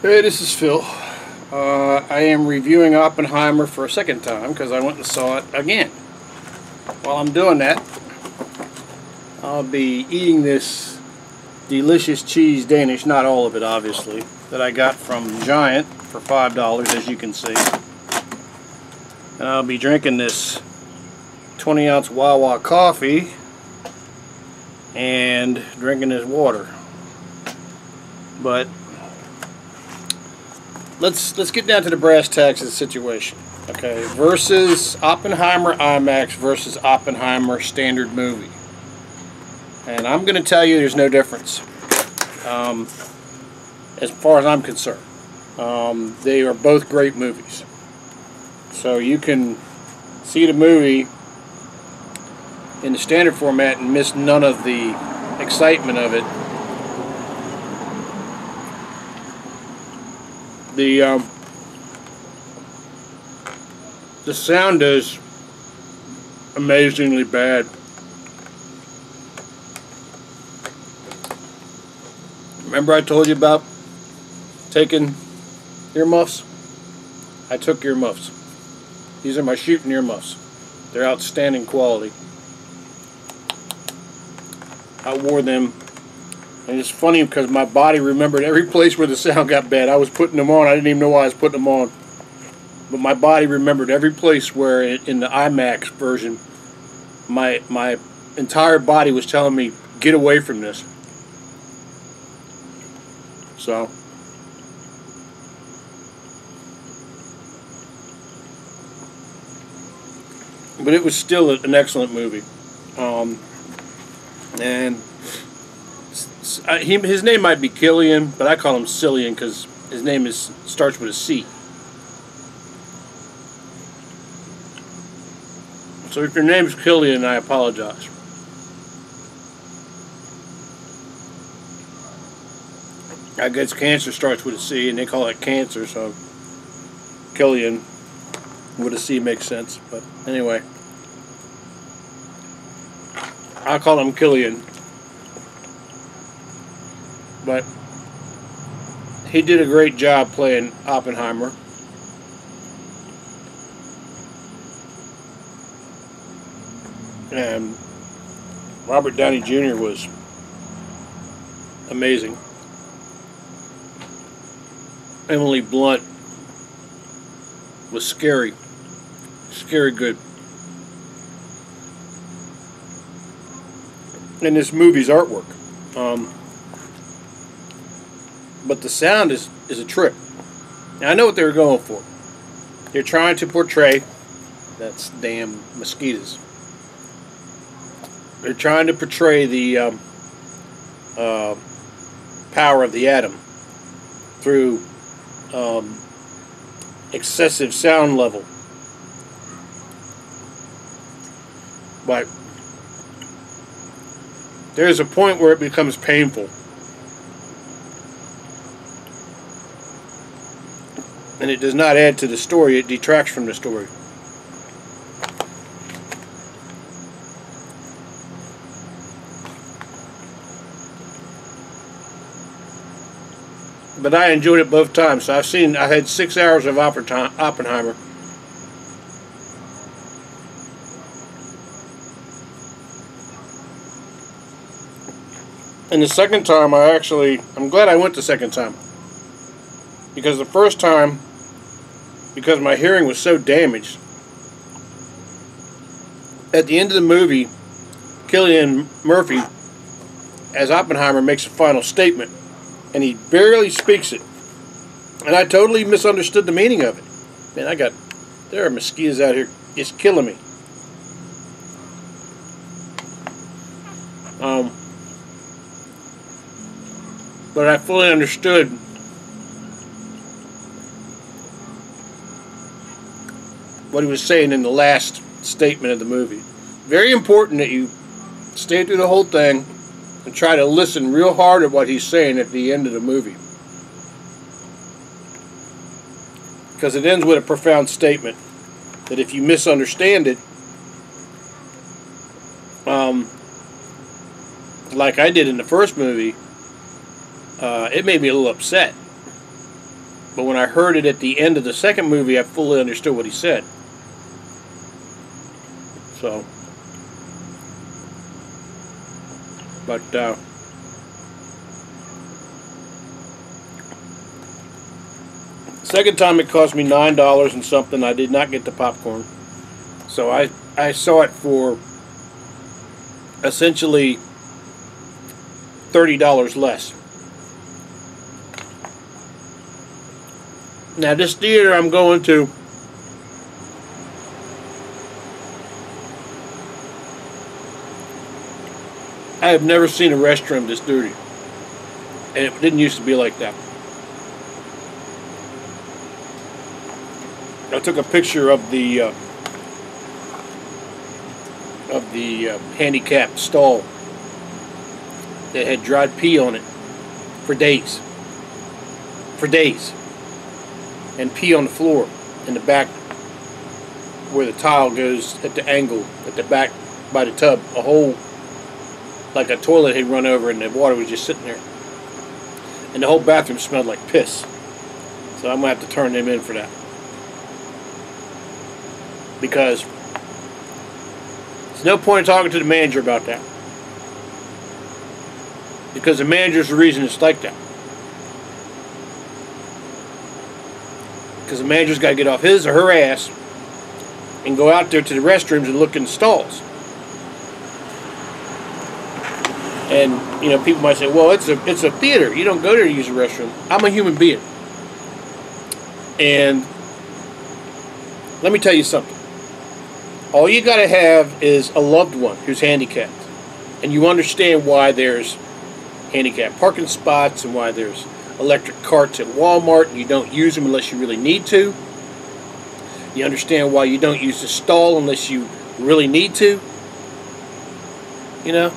Hey, this is Phil. I am reviewing Oppenheimer for a second time because I went and saw it again. While I'm doing that, I'll be eating this delicious cheese Danish, not all of it obviously, that I got from Giant for $5, as you can see. And I'll be drinking this 20-ounce Wawa coffee and drinking this water. But let's get down to the brass tacks of the situation. Okay, versus Oppenheimer IMAX versus Oppenheimer standard movie. And I'm going to tell you there's no difference as far as I'm concerned. They are both great movies. So you can see the movie in the standard format and miss none of the excitement of it. The sound is amazingly bad. Remember I told you about taking earmuffs? I took earmuffs. These are my shooting earmuffs. They're outstanding quality. I wore them, and it's funny because my body remembered every place where the sound got bad. I was putting them on. I didn't even know why I was putting them on. But my body remembered every place where in the IMAX version my entire body was telling me, get away from this. So but it was still an excellent movie. And his name might be Killian, but I call him Cillian because his name starts with a C. So if your name's Killian, I apologize. I guess cancer starts with a C, and they call it cancer, so Killian with a C makes sense. But anyway, I'll call him Killian. But he did a great job playing Oppenheimer. And Robert Downey Jr. was amazing. Emily Blunt was scary good. And this movie's artwork. But the sound is a trip. Now, I know what they were going for. They're trying to portray, that's damn mosquitoes. They're trying to portray the power of the atom through excessive sound level. But there's a point where it becomes painful. And it does not add to the story, it detracts from the story. But I enjoyed it both times. So I had 6 hours of Oppenheimer. And the second time I'm glad I went the second time. Because the first time, because my hearing was so damaged, at the end of the movie, Cillian Murphy, as Oppenheimer, makes a final statement. And he barely speaks it. And I totally misunderstood the meaning of it. Man, there are mosquitoes out here. It's killing me. But I fully understood what he was saying in the last statement of the movie. Very important that you stay through the whole thing and try to listen real hard at what he's saying at the end of the movie. Because it ends with a profound statement that if you misunderstand it, like I did in the first movie, it made me a little upset. But when I heard it at the end of the second movie, I fully understood what he said. So, but second time it cost me $9 and something. I did not get the popcorn, so I saw it for essentially $30 less. Now this theater I'm going to, I have never seen a restroom this dirty, and it didn't used to be like that. I took a picture of the handicapped stall that had dried pee on it for days. For days. And pee on the floor in the back where the tile goes at the angle at the back by the tub. A hole like a toilet had run over and the water was just sitting there. And the whole bathroom smelled like piss. So I'm going to have to turn them in for that. Because there's no point in talking to the manager about that. Because the manager's the reason it's like that. Because the manager's got to get off his or her ass and go out there to the restrooms and look in the stalls. And, you know, people might say, well, it's a theater. You don't go there to use the restroom. I'm a human being. And let me tell you something. All you got to have is a loved one who's handicapped. And you understand why there's handicapped parking spots and why there's electric carts at Walmart and you don't use them unless you really need to. You understand why you don't use the stall unless you really need to. You know?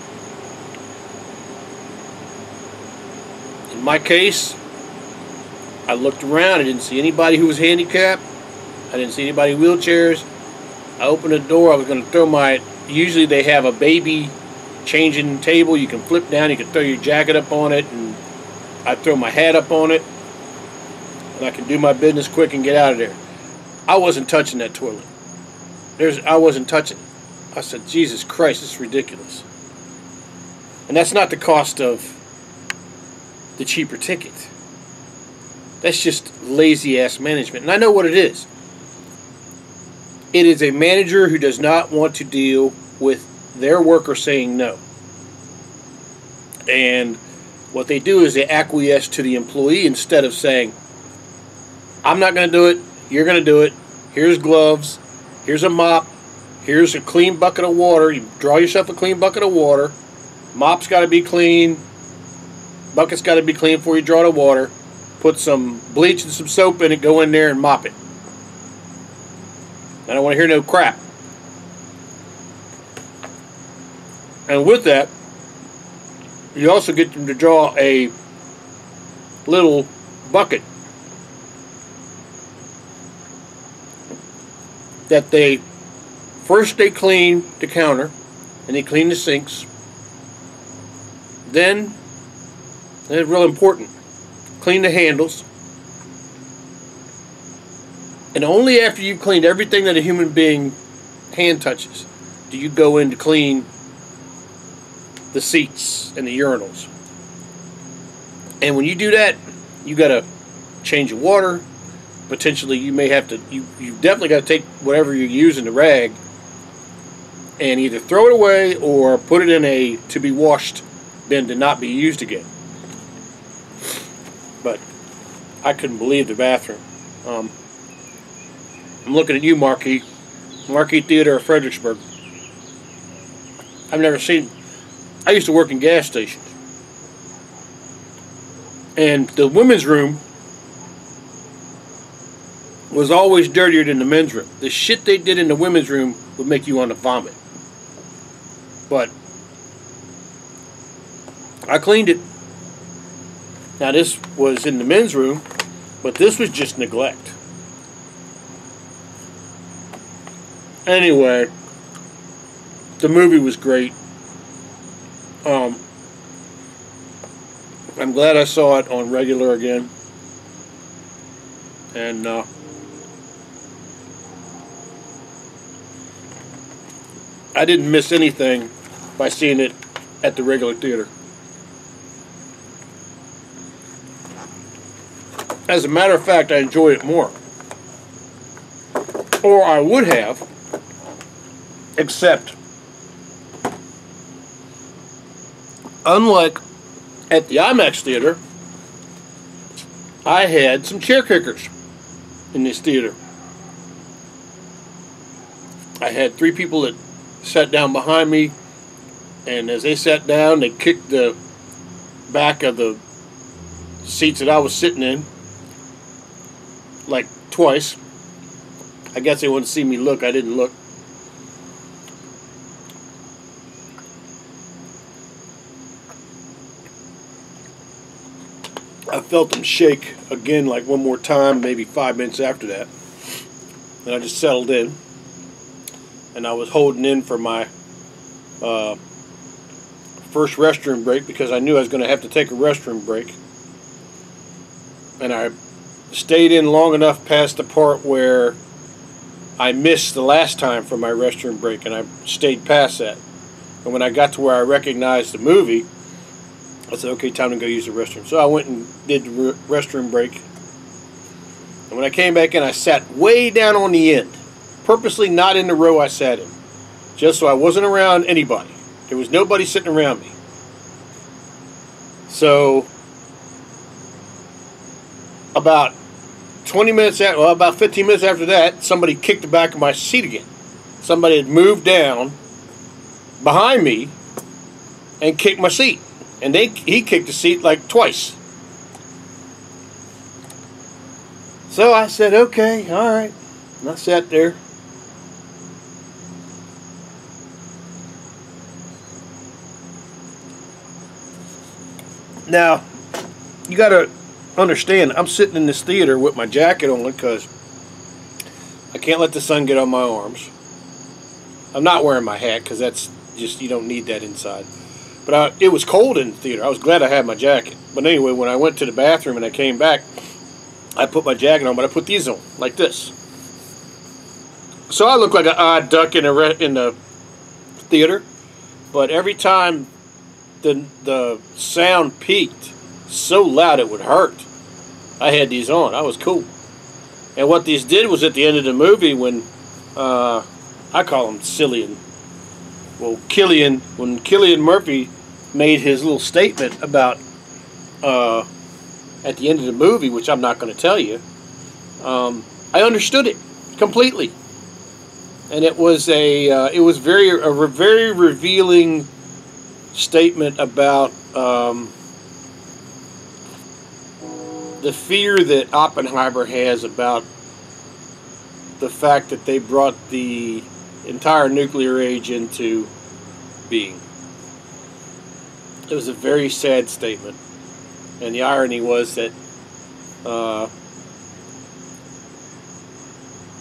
In my case, I looked around. I didn't see anybody who was handicapped. I didn't see anybody in wheelchairs. I opened the door. I was going to throw my... Usually they have a baby changing table. You can flip down. You can throw your jacket up on it. And I throw my hat up on it. And I can do my business quick and get out of there. I wasn't touching that toilet. I wasn't touching it. I said, Jesus Christ, this is ridiculous. And that's not the cost of the cheaper ticket. That's just lazy-ass management. And I know what it is. It is a manager who does not want to deal with their worker saying no. And what they do is they acquiesce to the employee instead of saying, I'm not going to do it, you're going to do it, here's gloves, here's a mop, here's a clean bucket of water, you draw yourself a clean bucket of water, mop's got to be clean, bucket's got to be clean before you draw the water, put some bleach and some soap in it, go in there and mop it. I don't want to hear no crap. And with that, you also get them to draw a little bucket that they clean the counter and they clean the sinks. Then, and it's real important, clean the handles. And only after you've cleaned everything that a human being hand touches do you go in to clean the seats and the urinals. And when you do that, you got to change the water. Potentially, you may have to, you definitely got to take whatever you use in the rag and either throw it away or put it in a to be washed bin to not be used again. But I couldn't believe the bathroom. I'm looking at you, Marquis Theater of Fredericksburg. I've never seen... I used to work in gas stations. And the women's room was always dirtier than the men's room. The shit they did in the women's room would make you want to vomit. But I cleaned it. Now this was in the men's room, but this was just neglect. Anyway, the movie was great. I'm glad I saw it on regular again. And I didn't miss anything by seeing it at the regular theater. As a matter of fact, I enjoyed it more. Or I would have, except unlike at the IMAX theater, I had some chair kickers in this theater. I had 3 people that sat down behind me, and as they sat down, they kicked the back of the seats that I was sitting in, like twice. I guess they wanted to see me look. I didn't look. I felt them shake again, like one more time, maybe 5 minutes after that. And I just settled in. And I was holding in for my first restroom break because I knew I was going to have to take a restroom break. And I stayed in long enough past the part where I missed the last time for my restroom break, and I stayed past that. And when I got to where I recognized the movie, I said, okay, time to go use the restroom. So I went and did the restroom break. And when I came back in, I sat way down on the end, purposely not in the row I sat in, just so I wasn't around anybody. There was nobody sitting around me. So about 20 minutes after, well, about 15 minutes after that, somebody kicked the back of my seat again. Somebody had moved down behind me and kicked my seat. And he kicked the seat like twice. So I said, okay, all right. And I sat there. Now, you got to understand, I'm sitting in this theater with my jacket on because I can't let the sun get on my arms. I'm not wearing my hat because that's just, you don't need that inside. But it was cold in the theater. I was glad I had my jacket. But anyway, when I went to the bathroom and I came back, I put my jacket on, but I put these on, like this. So I look like an odd duck in the theater. But every time the sound peaked so loud it would hurt, I had these on. I was cool. And what these did was at the end of the movie when, I call him Cillian. Well, when Cillian Murphy made his little statement about, at the end of the movie, which I'm not going to tell you, I understood it completely. And it was a very revealing statement about the fear that Oppenheimer has about the fact that they brought the entire nuclear age into being. It was a very sad statement. And the irony was that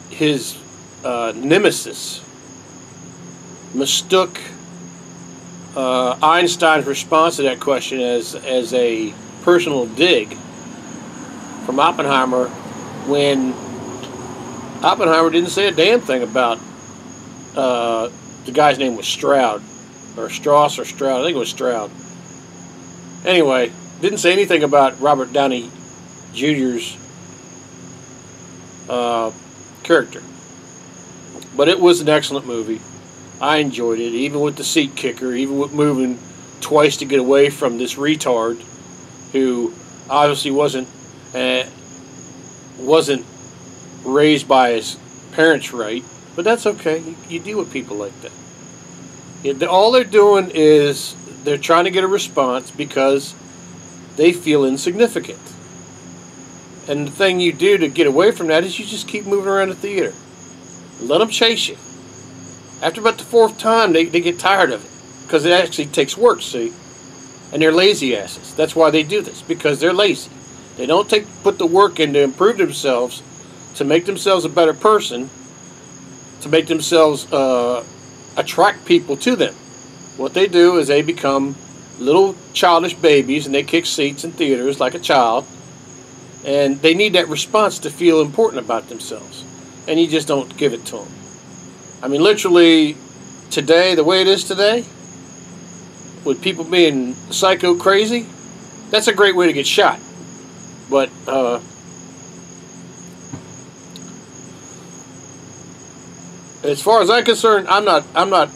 his nemesis mistook Einstein's response to that question as a personal dig from Oppenheimer, when Oppenheimer didn't say a damn thing about the guy's name was Stroud, or Strauss or Stroud. I think it was Stroud. Anyway, didn't say anything about Robert Downey Jr.'s character. But it was an excellent movie. I enjoyed it, even with the seat kicker, even with moving twice to get away from this retard who obviously wasn't raised by his parents right. But that's okay. You deal with people like that. All they're doing is they're trying to get a response because they feel insignificant. And the thing you do to get away from that is you just keep moving around the theater. Let them chase you. After about the 4th time, they get tired of it. Because it actually takes work, see? And they're lazy asses. That's why they do this. Because they're lazy. They don't put the work in to improve themselves, to make themselves a better person, to make themselves attract people to them. What they do is they become little childish babies and they kick seats in theaters like a child. And they need that response to feel important about themselves. And you just don't give it to them. I mean, literally, today, the way it is today, with people being psycho crazy, that's a great way to get shot. But, as far as I'm concerned, I'm not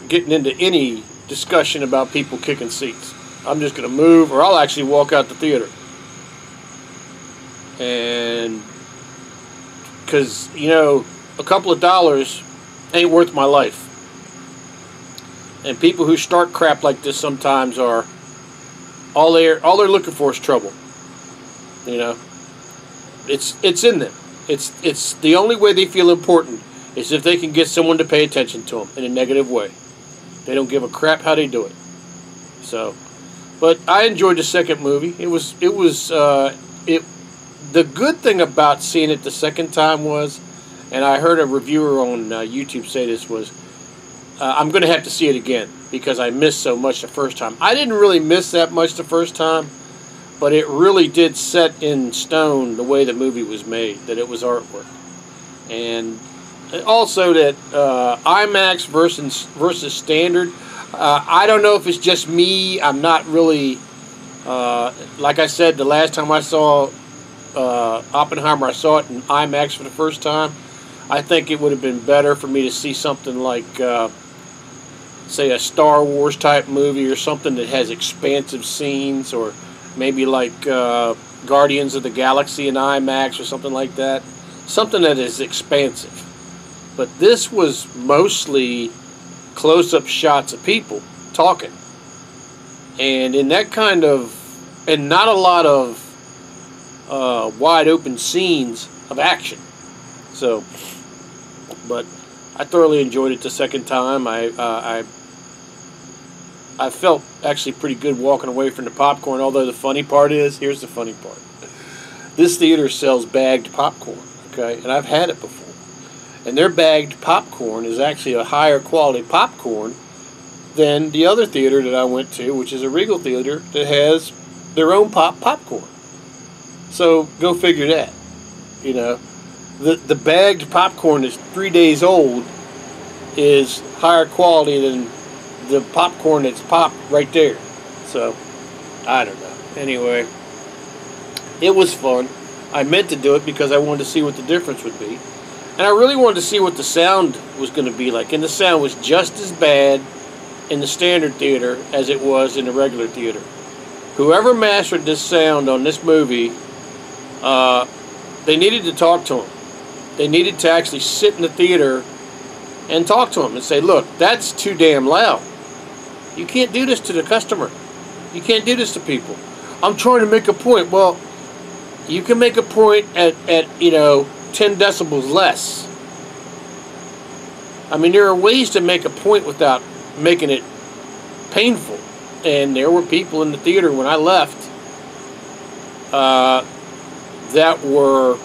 getting into any discussion about people kicking seats. I'm just going to move, or I'll actually walk out the theater. And because, you know, a couple of dollars ain't worth my life. And people who start crap like this sometimes are all they're looking for is trouble. You know, it's in them. It's the only way they feel important is if they can get someone to pay attention to them in a negative way. They don't give a crap how they do it. So, but I enjoyed the second movie. The good thing about seeing it the second time was, and I heard a reviewer on YouTube say this, was I'm going to have to see it again because I missed so much the first time. I didn't really miss that much the first time, but it really did set in stone the way the movie was made, that it was artwork. And also that IMAX versus standard, I don't know if it's just me. I'm not really, like I said, the last time I saw Oppenheimer, I saw it in IMAX for the first time. I think it would have been better for me to see something like, say, a Star Wars type movie or something that has expansive scenes, or maybe like Guardians of the Galaxy in IMAX or something like that. Something that is expansive. But this was mostly close-up shots of people talking. And in that kind of, and not a lot of wide open scenes of action. So, but I thoroughly enjoyed it the second time. I felt actually pretty good walking away from the popcorn, although the funny part is, here's the funny part. This theater sells bagged popcorn, okay? And I've had it before. And their bagged popcorn is actually a higher quality popcorn than the other theater that I went to, which is a Regal Theater that has their own popcorn. So go figure that. You know, the bagged popcorn that's 3 days old is higher quality than the popcorn that's popped right there. So I don't know. Anyway, it was fun. I meant to do it because I wanted to see what the difference would be. And I really wanted to see what the sound was going to be like. And the sound was just as bad in the standard theater as it was in the regular theater. Whoever mastered this sound on this movie, they needed to talk to him. They needed to actually sit in the theater and talk to him and say, look, that's too damn loud. You can't do this to the customer. You can't do this to people. I'm trying to make a point. Well, you can make a point at 10 decibels less. I mean, there are ways to make a point without making it painful. And there were people in the theater when I left that were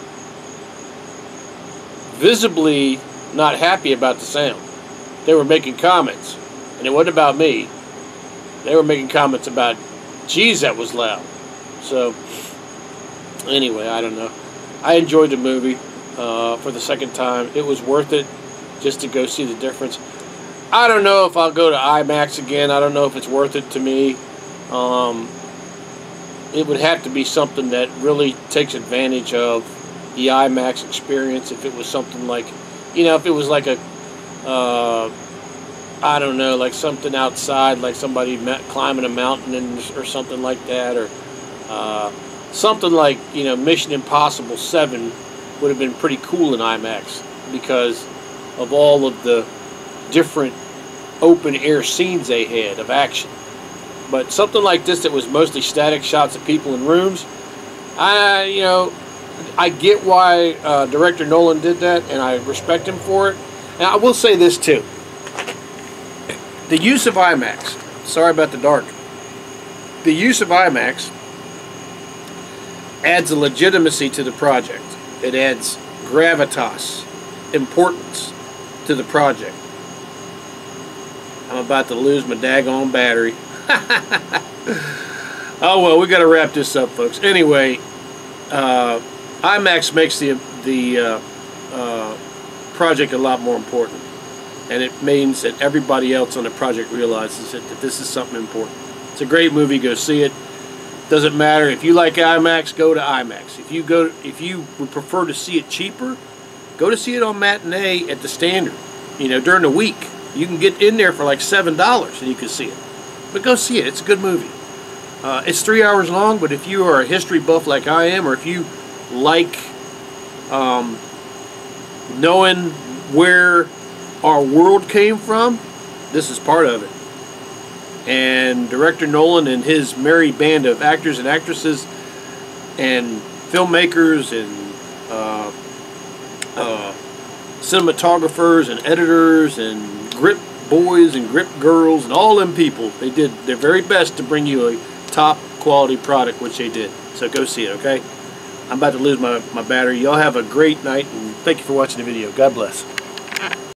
visibly not happy about the sound. They were making comments. And it wasn't about me. They were making comments about, geez, that was loud. So, anyway, I don't know. I enjoyed the movie for the second time. It was worth it just to go see the difference. I don't know if I'll go to IMAX again. I don't know if it's worth it to me. It would have to be something that really takes advantage of the IMAX experience. If it was something like, if it was like a, I don't know, like something outside, like somebody climbing a mountain or something like that, or something like, Mission Impossible 7 would have been pretty cool in IMAX because of all of the different open air scenes they had of action. But something like this that was mostly static shots of people in rooms, I get why director Nolan did that, and I respect him for it. And I will say this too. The use of IMAX, sorry about the dark, the use of IMAX adds a legitimacy to the project. It adds gravitas, importance to the project. I'm about to lose my daggone battery. Oh well, we got to wrap this up, folks. Anyway, IMAX makes the project a lot more important, and it means that everybody else on the project realizes that this is something important. It's a great movie. Go see it. Doesn't matter if you like IMAX, go to IMAX. If you would prefer to see it cheaper, go to see it on matinee at the Standard. You know, during the week, you can get in there for like $7 and you can see it. But go see it. It's a good movie. It's 3 hours long, but if you are a history buff like I am, or if you like knowing where our world came from, this is part of it. And director Nolan and his merry band of actors and actresses and filmmakers and cinematographers and editors and grip boys and grip girls and all them people, they did their very best to bring you a top quality product, which they did. So go see it, okay? I'm about to lose my battery. Y'all have a great night, and thank you for watching the video. God bless.